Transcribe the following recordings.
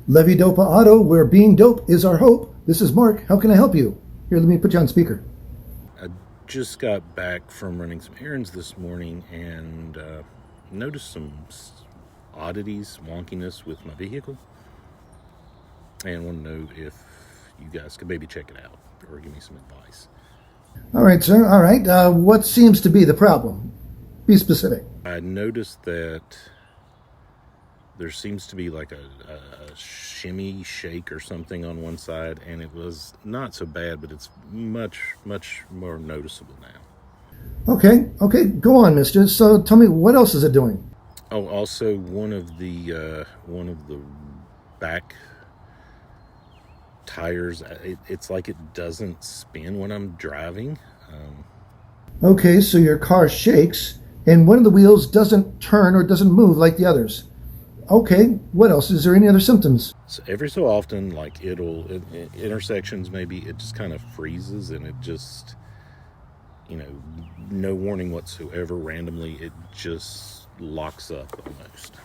Levodopa Auto, where being dope is our hope. This is Mark. How can I help you? Here, let me put you on speaker. I just got back from running some errands this morning and noticed some oddities, wonkiness with my vehicle. And want to know if you guys could maybe check it out or give me some advice. All right, sir. All right. What seems to be the problem? Be specific. I noticed that there seems to be like a shimmy shake or something on one side, and it was not so bad, but it's much more noticeable now. Okay, go on, mister. So tell me, what else is it doing? Oh, also one of the back tires, it's like it doesn't spin when I'm driving. Okay, so your car shakes, and one of the wheels doesn't turn or doesn't move like the others. Okay, what else? Is there any other symptoms? So every so often, like intersections, maybe it just kind of freezes, and it just, no warning whatsoever, randomly, it just locks up almost.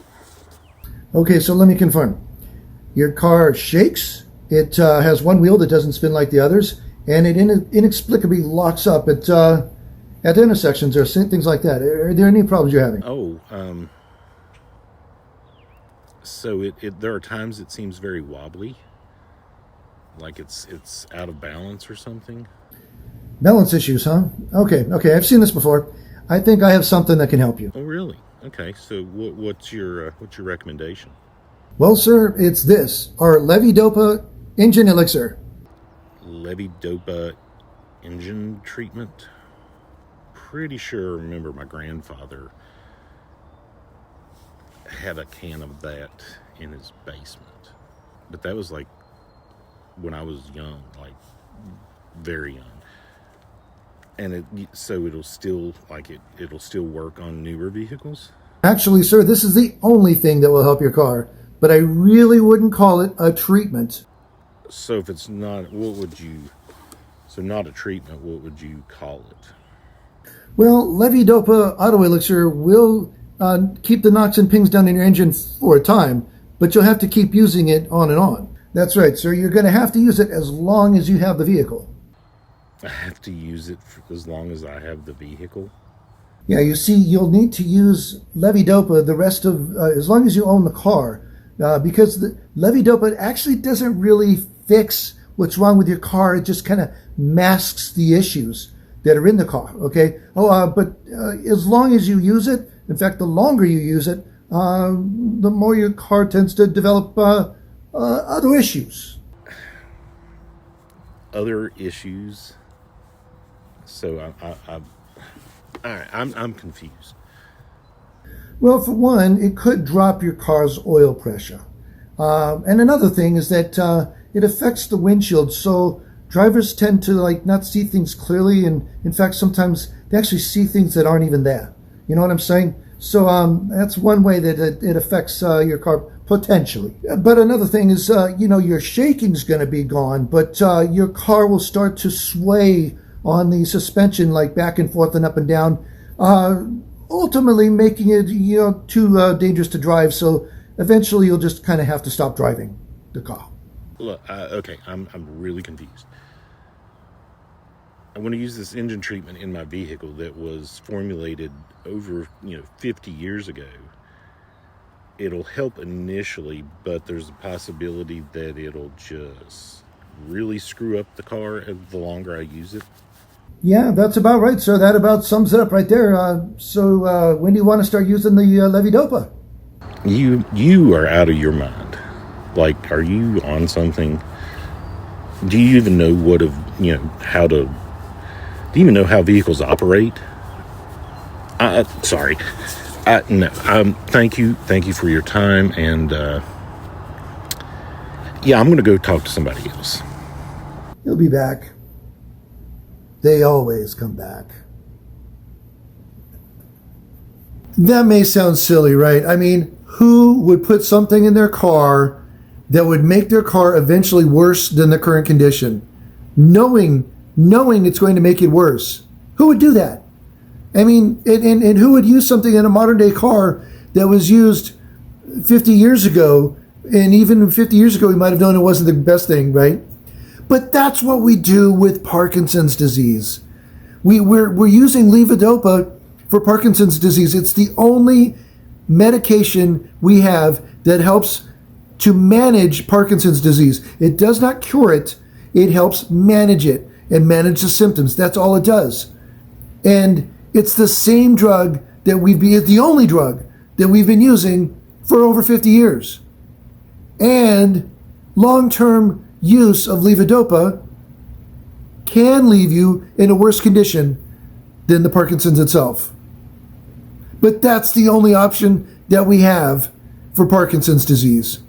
Okay, so let me confirm. Your car shakes, it has one wheel that doesn't spin like the others, and it inexplicably locks up at intersections or things like that. Are there any problems you're having? So there are times it seems very wobbly, like it's out of balance or something. Balance issues, huh? Okay, I've seen this before. I think I have something that can help you. Oh, really? Okay, so what's your recommendation? Well, sir, it's this, our Levodopa engine elixir. Levodopa engine treatment? Pretty sure I remember my grandfather had a can of that in his basement, but that was like when I was young, like very young, and it'll still work on newer vehicles. Actually, sir, this is the only thing that will help your car, but I really wouldn't call it a treatment. So if it's not, not a treatment, what would you call it? Well, Levodopa Auto Elixir will keep the knocks and pings down in your engine for a time, but you'll have to keep using it on and on. That's right, sir. You're going to have to use it as long as you have the vehicle. I have to use it for as long as I have the vehicle? Yeah, you see, you'll need to use Levodopa the rest of, as long as you own the car, because the Levodopa actually doesn't really fix what's wrong with your car. It just kind of masks the issues that are in the car, okay? But as long as you use it, in fact, the longer you use it, the more your car tends to develop other issues. Other issues? So I'm confused. Well, for one, it could drop your car's oil pressure. And another thing is that it affects the windshield, so drivers tend to not see things clearly, and in fact, sometimes they actually see things that aren't even there. You know what I'm saying? So that's one way that it affects your car potentially. But another thing is, your shaking's going to be gone, but your car will start to sway on the suspension, like back and forth and up and down, ultimately making it too dangerous to drive. So eventually, you'll just kind of have to stop driving the car. Look, okay, I'm really confused. I want to use this engine treatment in my vehicle that was formulated over 50 years ago. It'll help initially, but there's a possibility that it'll just really screw up the car the longer I use it. Yeah, that's about right, sir. That about sums it up right there. So when do you want to start using the Levodopa? You are out of your mind. Like, are you on something? Do you even know do you even know how vehicles operate? Sorry. No. Thank you for your time, and I'm going to go talk to somebody else. He'll be back. They always come back. That may sound silly, right? I mean, who would put something in their car that would make their car eventually worse than the current condition, knowing it's going to make it worse? Who would do that? I mean, and who would use something in a modern day car that was used 50 years ago And even 50 years ago, we might have known it wasn't the best thing, right? But that's what we do with Parkinson's disease. We're using levodopa for Parkinson's disease. It's the only medication we have that helps to manage Parkinson's disease. It does not cure it. It helps manage it and manage the symptoms. That's all it does. And it's the same drug that the only drug that we've been using for over 50 years. And long-term use of levodopa can leave you in a worse condition than the Parkinson's itself. But that's the only option that we have for Parkinson's disease.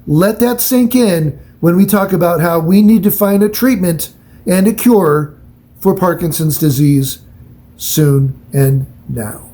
Let that sink in when we talk about how we need to find a treatment and a cure for Parkinson's disease soon and now.